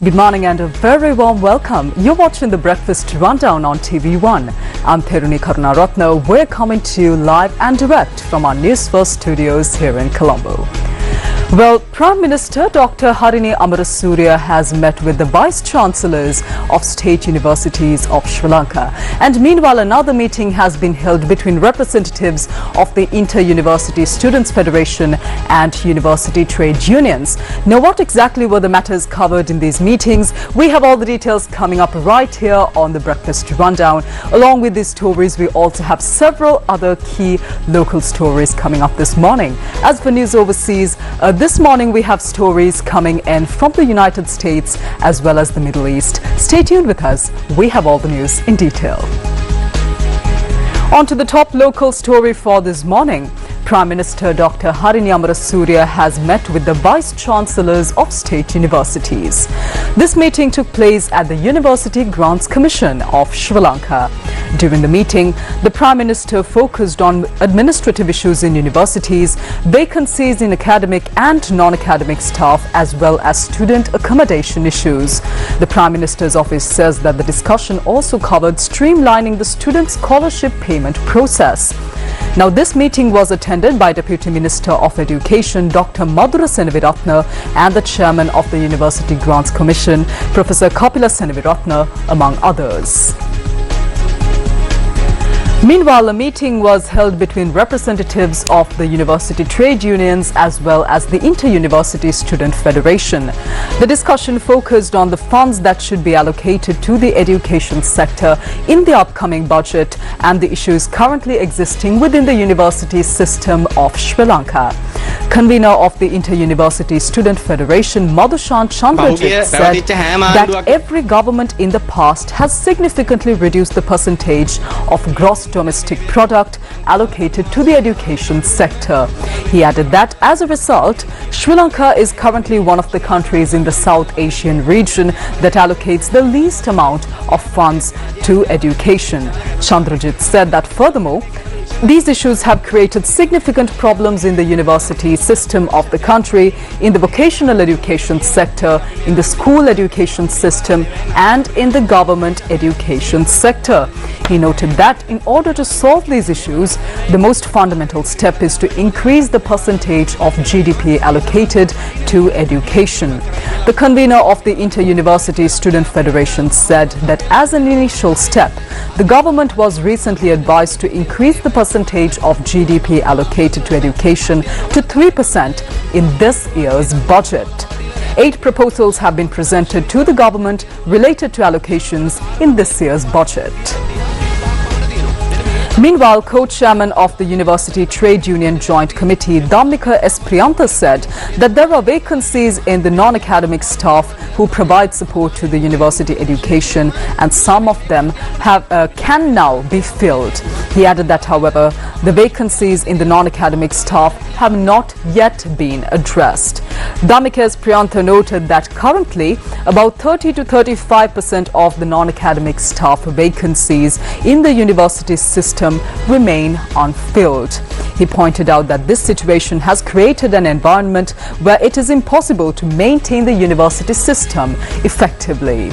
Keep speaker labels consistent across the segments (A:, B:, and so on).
A: Good morning and a very warm welcome. You're watching the Breakfast Rundown on TV1. I'm Therunee Karunaratne. We're coming to you live and direct from our Newsfirst studios here in Colombo. Well, Prime Minister Dr. Therunee Karunaratne has met with the Vice Chancellors of State Universities of Sri Lanka. And meanwhile, another meeting has been held between representatives of the Inter-University Students' Federation and University Trade Unions. Now, what exactly were the matters covered in these meetings? We have all the details coming up right here on the Breakfast Rundown. Along with these stories, we also have several other key local stories coming up this morning. As for news overseas, this morning we have stories coming in from the United States as well as the Middle East. Stay tuned with us. We have all the news in detail. On to the top local story for this morning. Prime Minister Dr. Therunee Karunaratne has met with the Vice Chancellors of State Universities. This meeting took place at the University Grants Commission of Sri Lanka. During the meeting, the Prime Minister focused on administrative issues in universities, vacancies in academic and non-academic staff, as well as student accommodation issues. The Prime Minister's office says that the discussion also covered streamlining the student scholarship payment process. Now, this meeting was attended by Deputy Minister of Education Dr. Sirasa and the Chairman of the University Grants Commission, Professor Sirasa, among others. Meanwhile, a meeting was held between representatives of the university trade unions as well as the Inter-University Student Federation. The discussion focused on the funds that should be allocated to the education sector in the upcoming budget and the issues currently existing within the university system of Sri Lanka. Convener of the Inter-University Student Federation, Madhushan Chandrajit, said that every government in the past has significantly reduced the percentage of gross domestic product allocated to the education sector. He added that as a result, Sri Lanka is currently one of the countries in the South Asian region that allocates the least amount of funds to education. Chandrajit said that furthermore, these issues have created significant problems in the university system of the country, in the vocational education sector, in the school education system, and in the government education sector. He noted that in order to solve these issues, the most fundamental step is to increase the percentage of GDP allocated to education. The convener of the Inter-University Student Federation said that as an initial step, the government was recently advised to increase the percentage of GDP allocated to education to 3% in this year's budget. 8 proposals have been presented to the government related to allocations in this year's budget. Meanwhile, co-chairman of the University Trade Union Joint Committee, Dhammika S. Priyantha, said that there are vacancies in the non-academic staff who provide support to the university education, and some of them can now be filled. He added that, however, the vacancies in the non-academic staff have not yet been addressed. Dhammika S. Priyantha noted that currently about 30 to 35% of the non-academic staff vacancies in the university system remain unfilled. He pointed out that this situation has created an environment where it is impossible to maintain the university system effectively.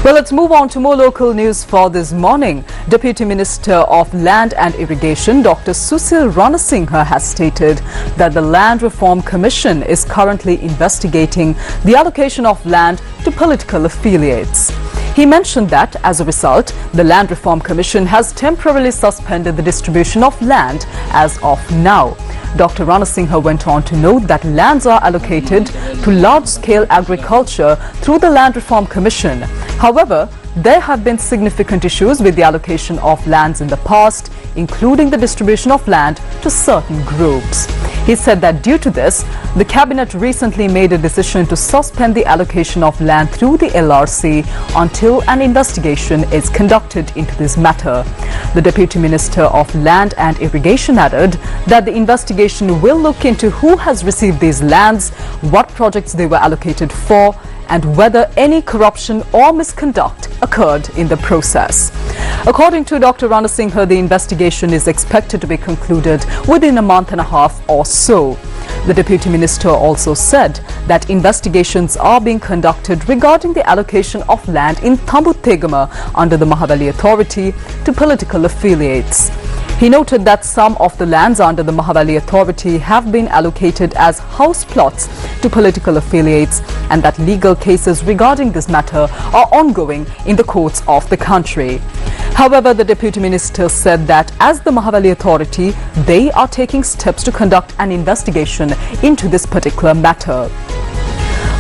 A: Well, let's move on to more local news for this morning. Deputy Minister of Land and Irrigation, Dr. Susil Ranasinghe, has stated that the Land Reform Commission is currently investigating the allocation of land to political affiliates. He mentioned that, as a result, the Land Reform Commission has temporarily suspended the distribution of land as of now. Dr. Ranasinghe went on to note that lands are allocated to large-scale agriculture through the Land Reform Commission. However, there have been significant issues with the allocation of lands in the past, including the distribution of land to certain groups. He said that due to this, the Cabinet recently made a decision to suspend the allocation of land through the LRC until an investigation is conducted into this matter. The Deputy Minister of Land and Irrigation added that the investigation will look into who has received these lands, what projects they were allocated for, and whether any corruption or misconduct occurred in the process. According to Dr. Ranasinghe, the investigation is expected to be concluded within a month and a half or so. The Deputy Minister also said that investigations are being conducted regarding the allocation of land in Thambutthegama under the Mahaweli Authority to political affiliates. He noted that some of the lands under the Mahaweli Authority have been allocated as house plots to political affiliates and that legal cases regarding this matter are ongoing in the courts of the country. However, the Deputy Minister said that as the Mahaweli Authority, they are taking steps to conduct an investigation into this particular matter.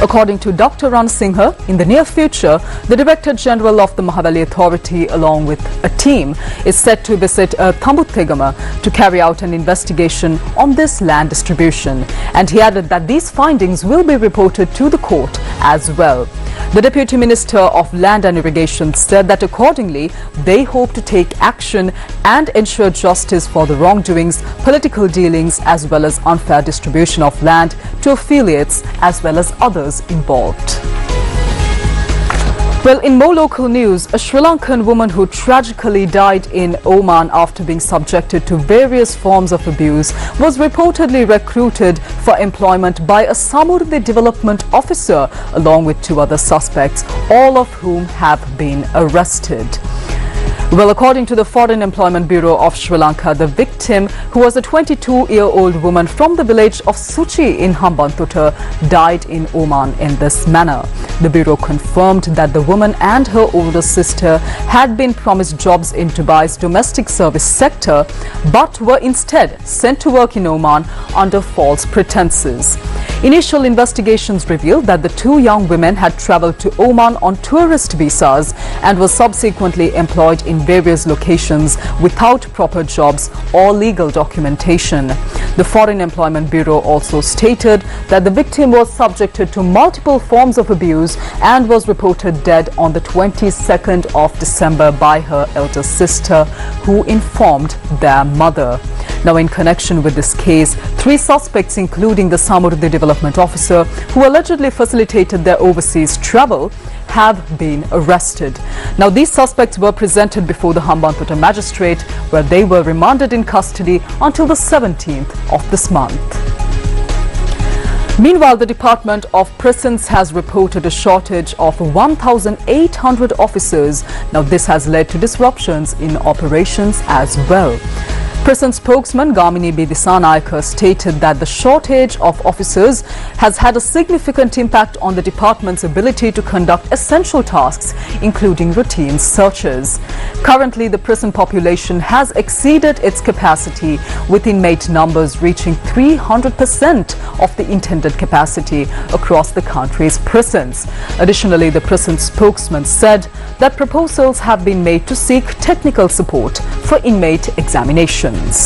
A: According to Dr. Ran Singha, in the near future, the Director General of the Mahaweli Authority, along with a team, is set to visit Thambutthegama to carry out an investigation on this land distribution. And he added that these findings will be reported to the court as well. The Deputy Minister of Land and Irrigation said that accordingly, they hope to take action and ensure justice for the wrongdoings, political dealings as well as unfair distribution of land to affiliates as well as others involved. Well, in more local news, a Sri Lankan woman who tragically died in Oman after being subjected to various forms of abuse was reportedly recruited for employment by a Samurdhi development officer along with 2 other suspects, all of whom have been arrested. Well, according to the Foreign Employment Bureau of Sri Lanka, the victim, who was a 22-year-old woman from the village of Suchi in Hambantota, died in Oman in this manner. The Bureau confirmed that the woman and her older sister had been promised jobs in Dubai's domestic service sector, but were instead sent to work in Oman under false pretenses. Initial investigations revealed that the 2 young women had travelled to Oman on tourist visas and were subsequently employed in various locations without proper jobs or legal documentation. The Foreign Employment Bureau also stated that the victim was subjected to multiple forms of abuse and was reported dead on the 22nd of December by her elder sister, who informed their mother. Now, in connection with this case, 3 suspects, including the Samurdhi development officer who allegedly facilitated their overseas travel, have been arrested. Now, these suspects were presented before the Hambantota magistrate, where they were remanded in custody until the 17th of this month. Meanwhile, the Department of Prisons has reported a shortage of 1,800 officers. Now, this has led to disruptions in operations as well. Prison spokesman Gamini Bedisanayake stated that the shortage of officers has had a significant impact on the department's ability to conduct essential tasks, including routine searches. Currently, the prison population has exceeded its capacity, with inmate numbers reaching 300% of the intended capacity across the country's prisons. Additionally, the prison spokesman said that proposals have been made to seek technical support for inmate examinations. And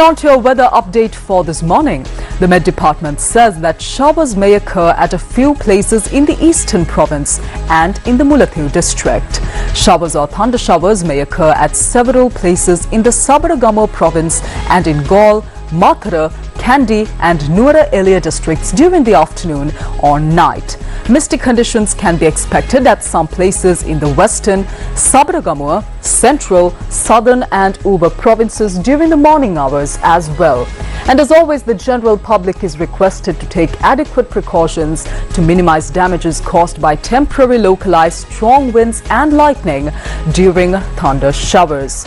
A: on to a weather update for this morning. The Met Department says that showers may occur at a few places in the eastern province and in the Mullaitivu district. Showers or thunder showers may occur at several places in the Sabaragamuwa province and in Galle, Mathura, Kandy and Nuwara Eliya districts during the afternoon or night. Misty conditions can be expected at some places in the western, Sabaragamuwa, central, southern and Uba provinces during the morning hours as well. And as always, the general public is requested to take adequate precautions to minimize damages caused by temporary localized strong winds and lightning during thunder showers.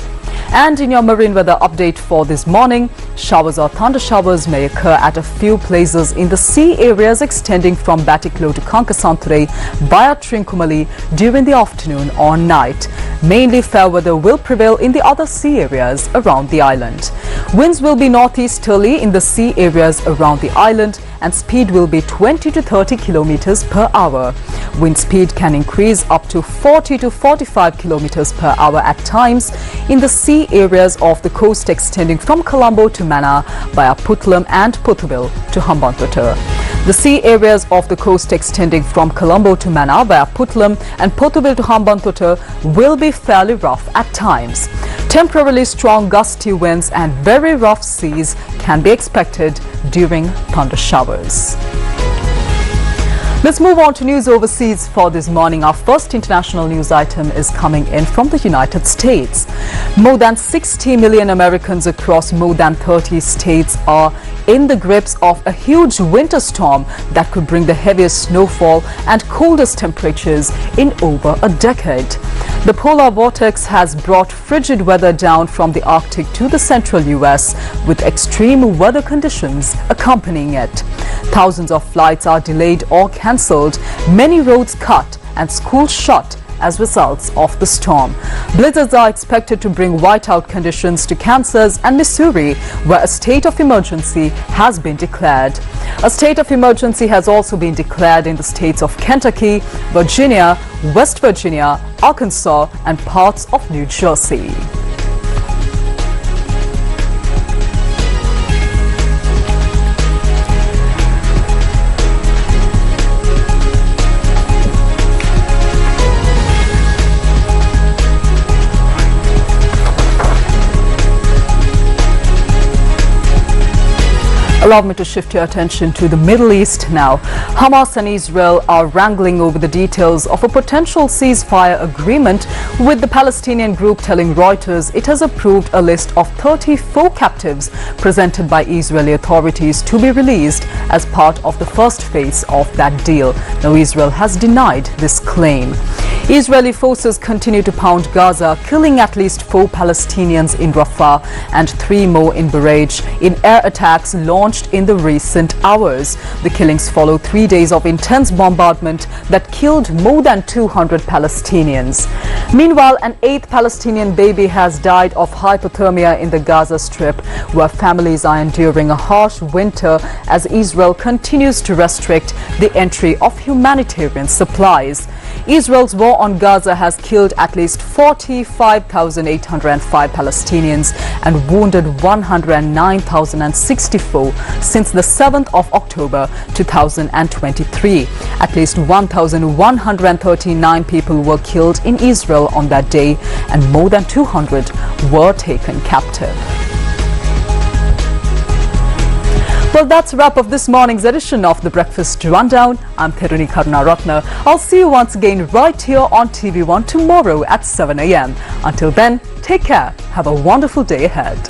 A: And in your marine weather update for this morning, showers or thunder showers may occur at a few places in the sea areas extending from Batiklo to Kankasanture via Trincomalee during the afternoon or night. Mainly fair weather will prevail in the other sea areas around the island. Winds will be northeasterly in the sea areas around the island and speed will be 20 to 30 kilometers per hour. Wind speed can increase up to 40 to 45 kilometers per hour at times in the sea areas of the coast extending from Colombo to Mannar via Puttalam and Puthuville to Hambantota. The sea areas of the coast extending from Colombo to Mannar via Puttalam and Puthuville to Hambantota will be fairly rough at times. Temporarily strong gusty winds and very rough seas can be expected during thunder showers. Let's move on to news overseas for this morning. Our first international news item is coming in from the United States. More than 60 million Americans across more than 30 states are in the grips of a huge winter storm that could bring the heaviest snowfall and coldest temperatures in over a decade. The polar vortex has brought frigid weather down from the Arctic to the central U.S., with extreme weather conditions accompanying it. Thousands of flights are delayed or cancelled, many roads cut and schools shut as results of the storm. Blizzards are expected to bring whiteout conditions to Kansas and Missouri, where a state of emergency has been declared. A state of emergency has also been declared in the states of Kentucky, Virginia, West Virginia, Arkansas, and parts of New Jersey. Allow me to shift your attention to the Middle East now. Hamas and Israel are wrangling over the details of a potential ceasefire agreement, with the Palestinian group telling Reuters it has approved a list of 34 captives presented by Israeli authorities to be released as part of the first phase of that deal. Now, Israel has denied this claim. Israeli forces continue to pound Gaza, killing at least 4 Palestinians in Rafah and 3 more in Barrage in air attacks launched in the recent hours. The killings follow 3 days of intense bombardment that killed more than 200 Palestinians. Meanwhile, an 8th Palestinian baby has died of hypothermia in the Gaza Strip, where families are enduring a harsh winter as Israel continues to restrict the entry of humanitarian supplies. Israel's war on Gaza has killed at least 45,805 Palestinians and wounded 109,064 since the 7th of October 2023. At least 1,139 people were killed in Israel on that day, and more than 200 were taken captive. Well, that's a wrap of this morning's edition of the Breakfast Rundown. I'm Therunee Karunaratne. I'll see you once again right here on TV1 tomorrow at 7 a.m. Until then, take care. Have a wonderful day ahead.